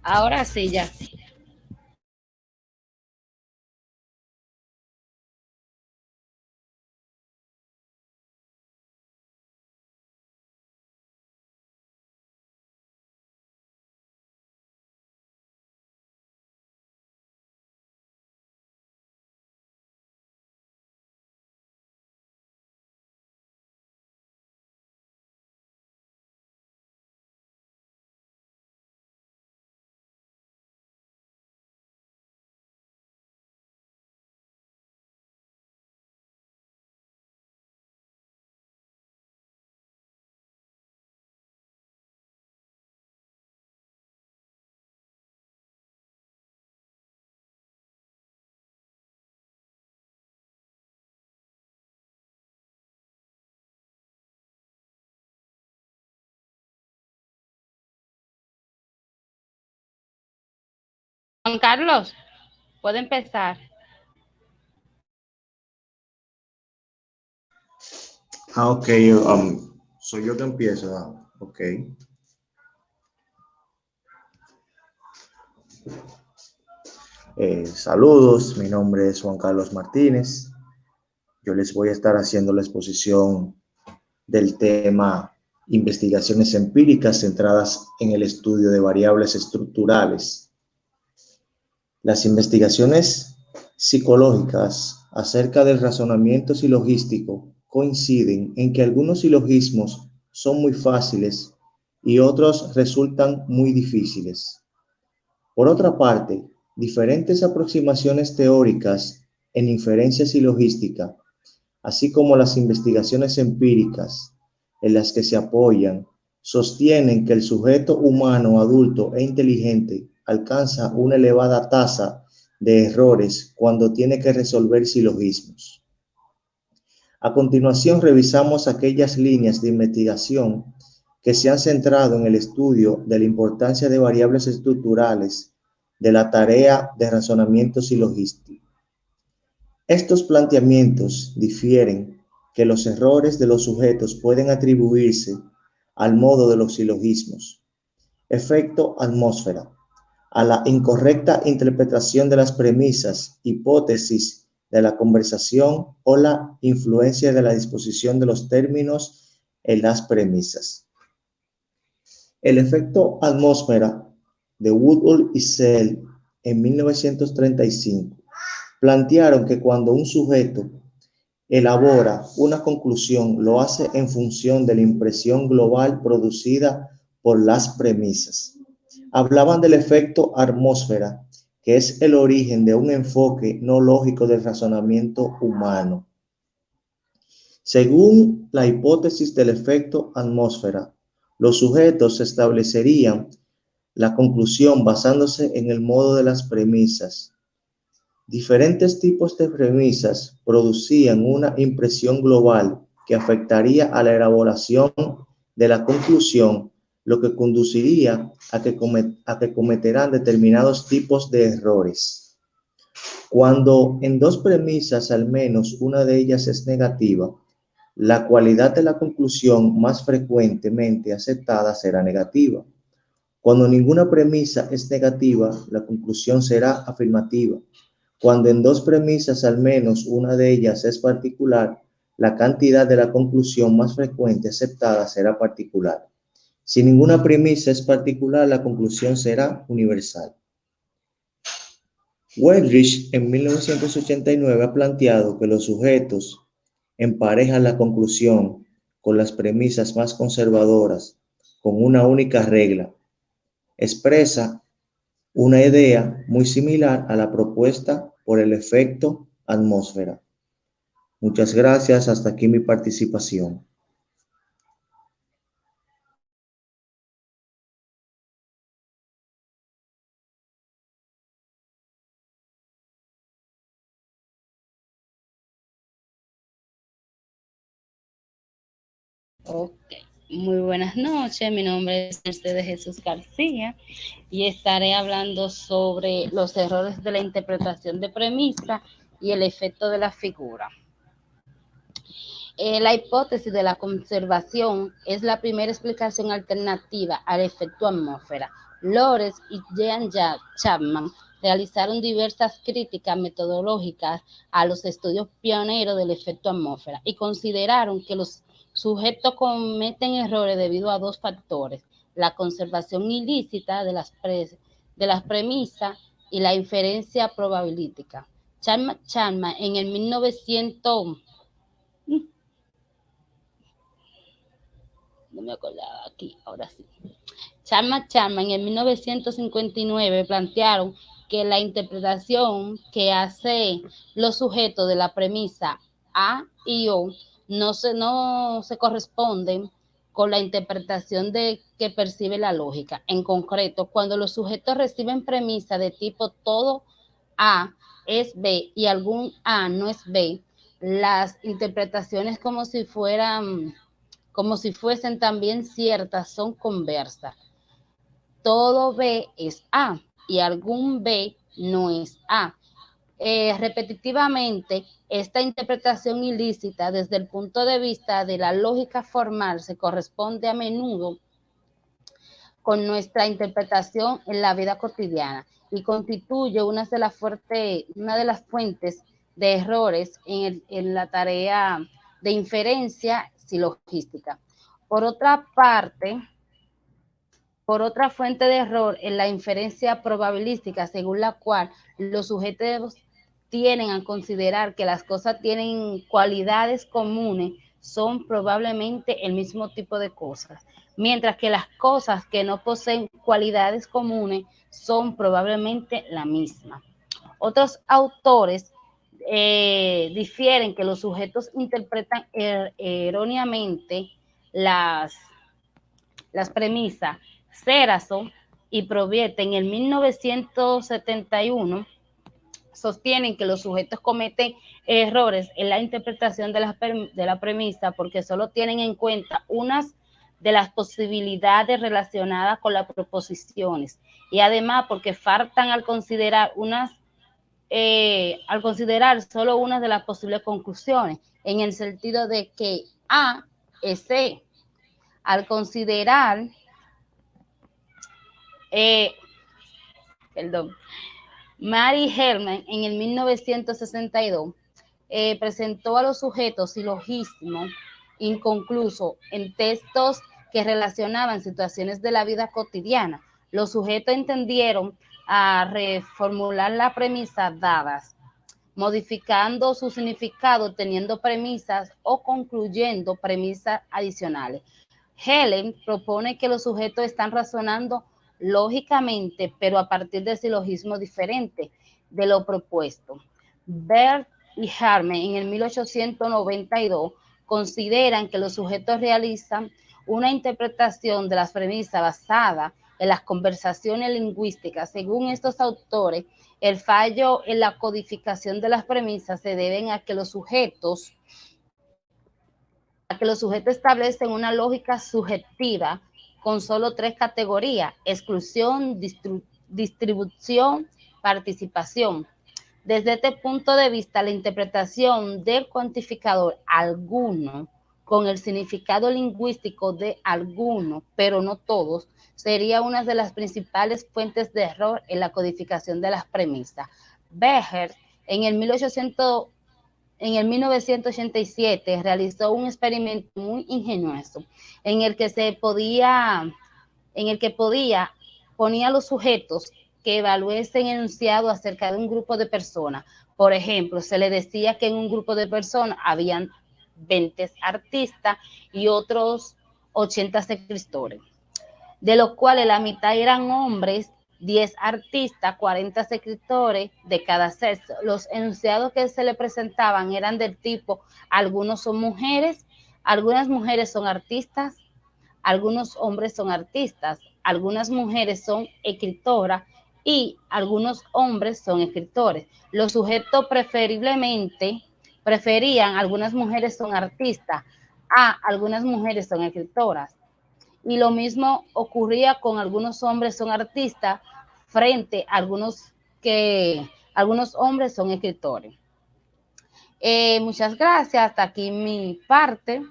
Ahora sí, ya. Juan Carlos, puede empezar. Ok, soy yo que empiezo. Ok. Saludos, mi nombre es Juan Carlos Martínez. Yo les voy a estar haciendo la exposición del tema investigaciones empíricas centradas en el estudio de variables estructurales. Las investigaciones psicológicas acerca del razonamiento silogístico coinciden en que algunos silogismos son muy fáciles y otros resultan muy difíciles. Por otra parte, diferentes aproximaciones teóricas en inferencia silogística, así como las investigaciones empíricas en las que se apoyan, sostienen que el sujeto humano adulto e inteligente alcanza una elevada tasa de errores cuando tiene que resolver silogismos. A continuación, revisamos aquellas líneas de investigación que se han centrado en el estudio de la importancia de variables estructurales de la tarea de razonamiento silogístico. Estos planteamientos difieren que los errores de los sujetos pueden atribuirse al modo de los silogismos, efecto atmósfera, a la incorrecta interpretación de las premisas, hipótesis de la conversación o la influencia de la disposición de los términos en las premisas. El efecto atmósfera de Woodhull y Sell en 1935 plantearon que cuando un sujeto elabora una conclusión, lo hace en función de la impresión global producida por las premisas. Hablaban del efecto atmósfera, que es el origen de un enfoque no lógico del razonamiento humano. Según la hipótesis del efecto atmósfera, los sujetos establecerían la conclusión basándose en el modo de las premisas. Diferentes tipos de premisas producían una impresión global que afectaría a la elaboración de la conclusión, lo que conduciría a que cometerán determinados tipos de errores. Cuando en dos premisas al menos una de ellas es negativa, la cualidad de la conclusión más frecuentemente aceptada será negativa. Cuando ninguna premisa es negativa, la conclusión será afirmativa. Cuando en dos premisas al menos una de ellas es particular, la cantidad de la conclusión más frecuente aceptada será particular. Si ninguna premisa es particular, la conclusión será universal. Weldrich en 1989 ha planteado que los sujetos emparejan la conclusión con las premisas más conservadoras con una única regla. Expresa una idea muy similar a la propuesta por el efecto atmósfera. Muchas gracias, hasta aquí mi participación. Ok, muy buenas noches. Mi nombre es Mercedes Jesús García y estaré hablando sobre los errores de la interpretación de premisa y el efecto de la figura. La hipótesis de la conservación es la primera explicación alternativa al efecto atmósfera, Lores y Jean Chapman realizaron diversas críticas metodológicas a los estudios pioneros del efecto atmósfera y consideraron que los sujetos cometen errores debido a dos factores: la conservación ilícita de las premisas y la inferencia probabilística. Chapman en el 1900, no me acordaba aquí, ahora sí. Chapman en 1959 plantearon que la interpretación que hace los sujetos de la premisa A y O no se corresponden con la interpretación que percibe la lógica. En concreto, cuando los sujetos reciben premisas de tipo todo A es B y algún A no es B, las interpretaciones como si fuesen también ciertas son conversas. Todo B es A y algún B no es A. Repetitivamente, esta interpretación ilícita desde el punto de vista de la lógica formal se corresponde a menudo con nuestra interpretación en la vida cotidiana y constituye una de las fuentes de errores en la tarea de inferencia silogística. Por otra parte, otra fuente de error en la inferencia probabilística, según la cual los sujetos tienden a considerar que las cosas tienen cualidades comunes, son probablemente el mismo tipo de cosas, mientras que las cosas que no poseen cualidades comunes son probablemente la misma. Otros autores difieren que los sujetos interpretan erróneamente las premisas. Cerazo y Proviete en el 1971 sostienen que los sujetos cometen errores en la interpretación de la premisa porque solo tienen en cuenta unas de las posibilidades relacionadas con las proposiciones y además porque faltan al considerar solo una de las posibles conclusiones, en el sentido de que A es C. Al considerar Mary Herman en el 1962 presentó a los sujetos silogismos inconclusos en textos que relacionaban situaciones de la vida cotidiana. Los sujetos entendieron a reformular las premisas dadas, modificando su significado, teniendo premisas o concluyendo premisas adicionales. Helen propone que los sujetos están razonando lógicamente, pero a partir de silogismo diferente de lo propuesto. Bert y Harman en el 1892 consideran que los sujetos realizan una interpretación de las premisas basada en las conversaciones lingüísticas. Según estos autores, el fallo en la codificación de las premisas se deben a que los sujetos establecen una lógica subjetiva con solo tres categorías: exclusión, distribución, participación. Desde este punto de vista, la interpretación del cuantificador alguno con el significado lingüístico de alguno, pero no todos, sería una de las principales fuentes de error en la codificación de las premisas. Beher, en el 1987 realizó un experimento muy ingenioso en el que ponía a los sujetos que evaluasen enunciado acerca de un grupo de personas. Por ejemplo, se le decía que en un grupo de personas habían 20 artistas y otros 80 escritores, de los cuales la mitad eran hombres, 10 artistas, 40 escritores de cada sexo. Los enunciados que se le presentaban eran del tipo: algunos son mujeres, algunas mujeres son artistas, algunos hombres son artistas, algunas mujeres son escritoras y algunos hombres son escritores. Los sujetos preferían algunas mujeres son artistas a algunas mujeres son escritoras. Y lo mismo ocurría con algunos hombres son artistas frente a algunos hombres son escritores. Muchas gracias. Hasta aquí mi parte.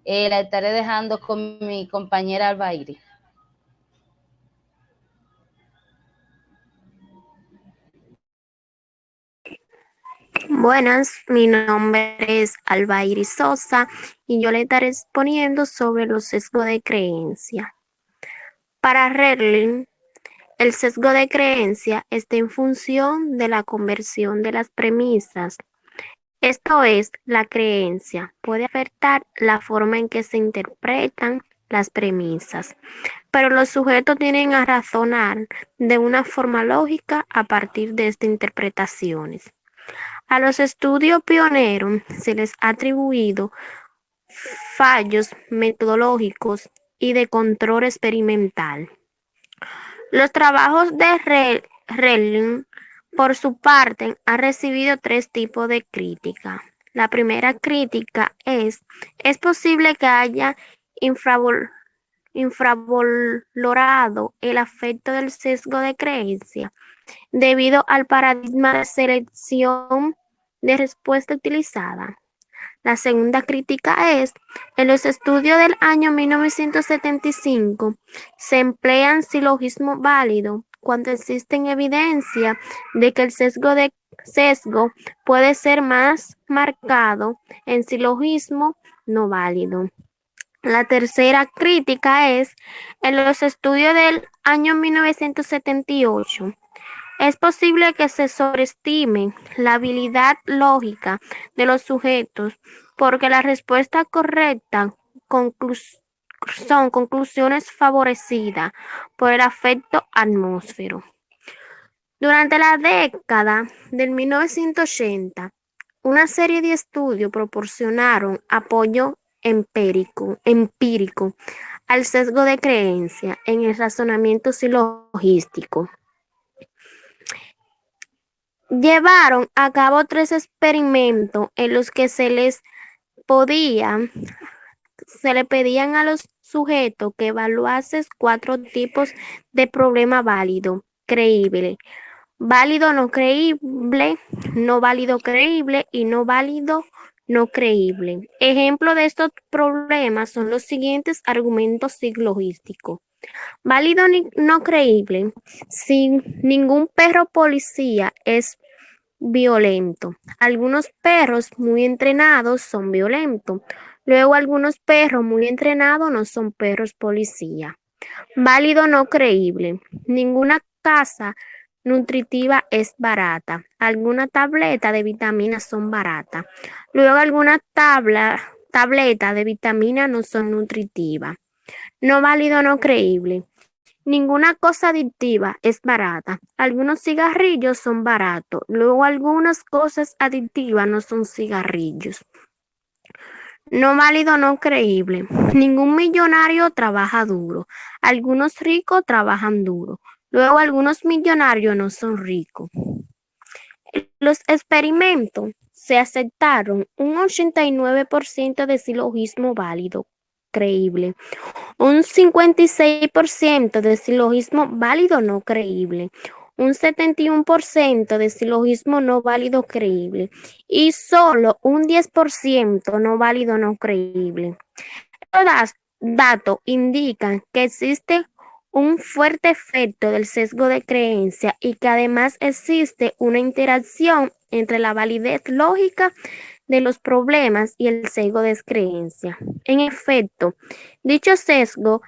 La estaré dejando con mi compañera Albairi. Buenas, mi nombre es Albairi Sosa y yo le estaré exponiendo sobre los sesgos de creencia. Para Redling, el sesgo de creencia está en función de la conversión de las premisas. Esto es, la creencia puede afectar la forma en que se interpretan las premisas, pero los sujetos tienen a razonar de una forma lógica a partir de estas interpretaciones. A los estudios pioneros se les ha atribuido fallos metodológicos y de control experimental. Los trabajos de Redling, por su parte, han recibido tres tipos de crítica. La primera crítica es posible que haya infravalorado el efecto del sesgo de creencia debido al paradigma de selección de respuesta utilizada. La segunda crítica es, en los estudios del año 1975 se emplean silogismos válidos cuando existe evidencia de que el sesgo puede ser más marcado en silogismo no válido. La tercera crítica es, en los estudios del año 1978, es posible que se sobreestime la habilidad lógica de los sujetos porque la respuesta correcta son conclusiones favorecidas por el efecto atmósfero. Durante la década del 1980, una serie de estudios proporcionaron apoyo empírico al sesgo de creencia en el razonamiento silogístico. Llevaron a cabo 3 experimentos en los que se le pedían a los sujetos que evaluasen 4 tipos de problema válido, creíble, válido no creíble, no válido creíble y no válido no creíble. Ejemplo de estos problemas son los siguientes argumentos silogísticos. Válido no creíble. Si ningún perro policía es violento. Algunos perros muy entrenados son violentos. Luego algunos perros muy entrenados no son perros policía. Válido no creíble. Ninguna casa nutritiva es barata. Algunas tabletas de vitaminas son baratas. Luego algunas tabletas de vitaminas no son nutritivas. No válido no creíble. Ninguna cosa adictiva es barata. Algunos cigarrillos son baratos. Luego algunas cosas adictivas no son cigarrillos. No válido no creíble. Ningún millonario trabaja duro. Algunos ricos trabajan duro. Luego algunos millonarios no son ricos. Los experimentos se aceptaron un 89% de silogismo válido, creíble, un 56% de silogismo válido no creíble, un 71% de silogismo no válido creíble y solo un 10% no válido no creíble. Estos datos indican que existe un fuerte efecto del sesgo de creencia y que además existe una interacción entre la validez lógica de los problemas y el sesgo de creencia. En efecto, dicho sesgo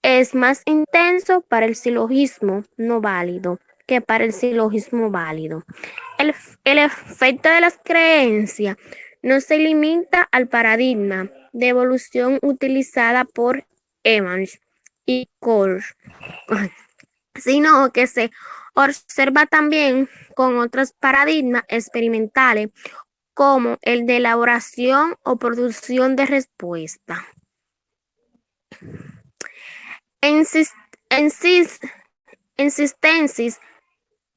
es más intenso para el silogismo no válido que para el silogismo válido. El efecto de las creencias no se limita al paradigma de evolución utilizada por Evans y Cole, sino que se observa también con otros paradigmas experimentales como el de elaboración o producción de respuesta. En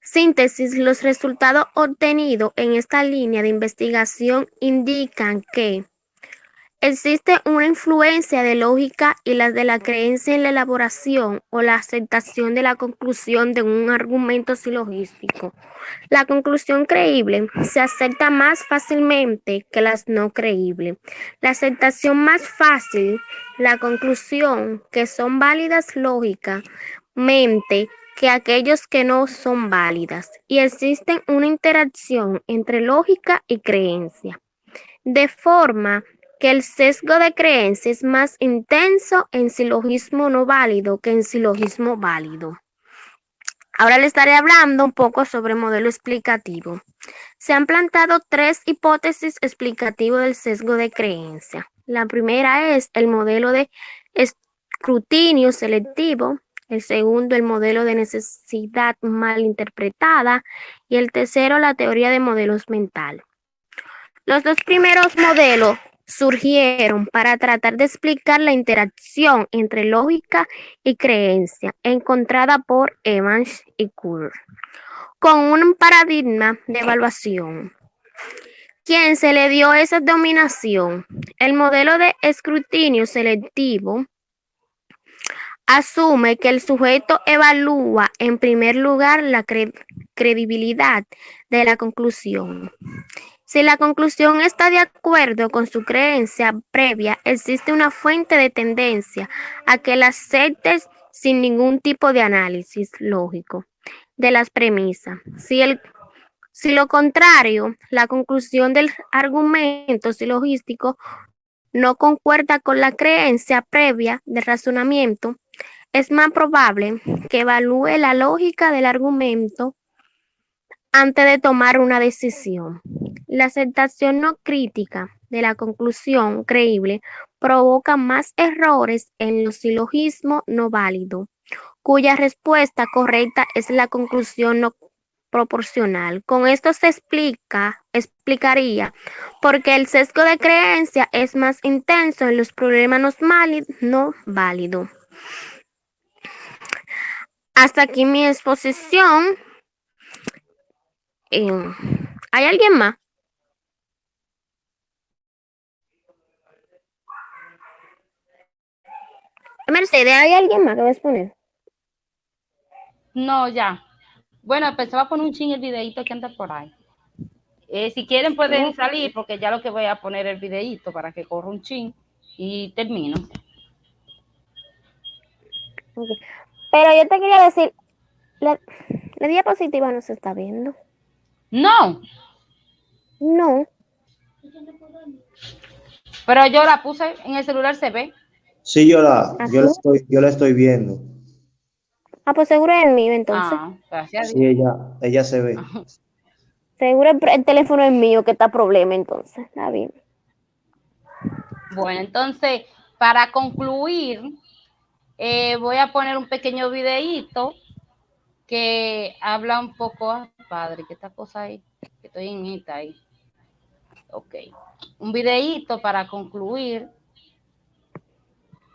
síntesis, los resultados obtenidos en esta línea de investigación indican que existe una influencia de lógica y la de la creencia en la elaboración o la aceptación de la conclusión de un argumento silogístico. La conclusión creíble se acepta más fácilmente que las no creíbles. La aceptación más fácil, la conclusión que son válidas lógicamente, que aquellos que no son válidas y existe una interacción entre lógica y creencia, de forma que el sesgo de creencia es más intenso en silogismo no válido que en silogismo válido. Ahora le estaré hablando un poco sobre modelo explicativo. Se han planteado tres hipótesis explicativas del sesgo de creencia. La primera es el modelo de escrutinio selectivo, el segundo el modelo de necesidad mal interpretada y el tercero la teoría de modelos mental. Los dos primeros modelos surgieron para tratar de explicar la interacción entre lógica y creencia encontrada por Evans y Kuhn con un paradigma de evaluación. ¿Quién se le dio esa dominación? El modelo de escrutinio selectivo asume que el sujeto evalúa en primer lugar la credibilidad de la conclusión. Si la conclusión está de acuerdo con su creencia previa, existe una fuente de tendencia a que la aceptes sin ningún tipo de análisis lógico de las premisas. Si lo contrario, la conclusión del argumento silogístico no concuerda con la creencia previa del razonamiento, es más probable que evalúe la lógica del argumento antes de tomar una decisión. La aceptación no crítica de la conclusión creíble provoca más errores en los silogismos no válidos, cuya respuesta correcta es la conclusión no proporcional. Con esto se explicaría por qué el sesgo de creencia es más intenso en los problemas no válidos. Hasta aquí mi exposición. ¿Hay alguien más? Mercedes, ¿hay alguien más que vas a poner? No, ya. Bueno, pensaba poner un ching el videito que anda por ahí. Si quieren pueden salir porque ya lo que voy a poner el videito para que corra un ching y termino. Okay. Pero yo te quería decir, la diapositiva no se está viendo. No. No. Pero yo la puse en el celular, se ve. Sí, yo la estoy viendo. Ah, pues seguro es el mío entonces. Gracias a Sí, Dios. ella se ve. Seguro el teléfono es mío que está problema entonces. Está bien. Bueno, entonces, para concluir, voy a poner un pequeño videíto que habla un poco, padre, que esta cosa ahí, que estoy en esta ahí. Ok. Un videíto para concluir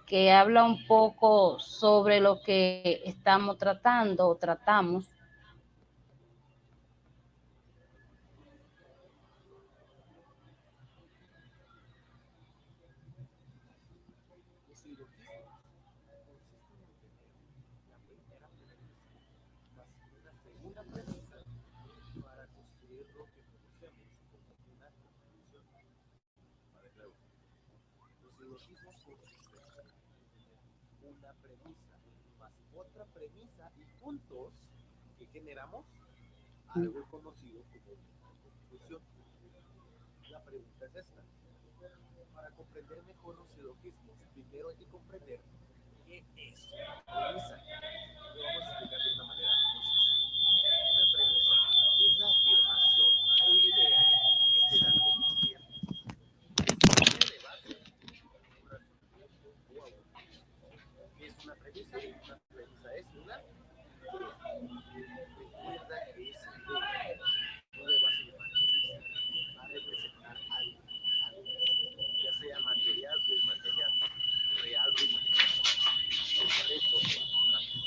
que habla un poco sobre lo que estamos tratando o tratamos. Una premisa más otra premisa y juntos que generamos algo conocido como una conclusión. La pregunta es esta: para comprender mejor los silogismos, primero hay que comprender qué es una premisa. Lo vamos a explicar de una manera muy sencilla. Una premisa es la afirmación o idea que se da como cierta, que sirve de base un razonamiento o a un juicio. ¿Qué es una premisa? Una premisa es una idea. Recuerda que es idea. No le vas a llamar premisa. Va a representar algo, ya sea material o inmaterial, real o imaginado, concreto o abstracto.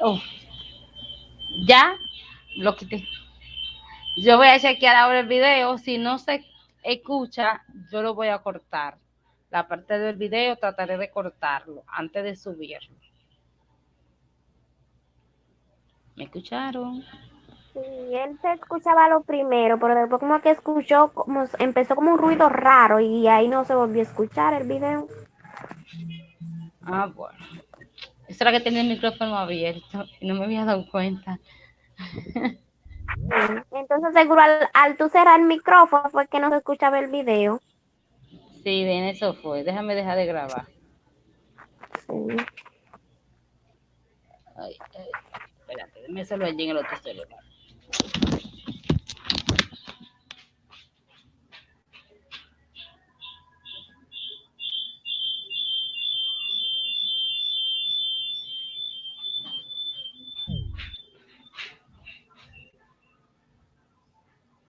Oh, ya lo quité. Yo voy a chequear ahora el video. Si no se escucha, yo lo voy a cortar. La parte del video trataré de cortarlo antes de subirlo. ¿Me escucharon? Sí, él se escuchaba lo primero, pero después como que escuchó, como empezó como un ruido raro y ahí no se volvió a escuchar el video. Ah, bueno. Eso era que tenía el micrófono abierto y no me había dado cuenta. Entonces seguro al tú cerrar el micrófono fue que no se escuchaba el video. Sí, en eso fue. Déjame dejar de grabar. Sí. Ay, espérate, déjame hacerlo allí en el otro celular.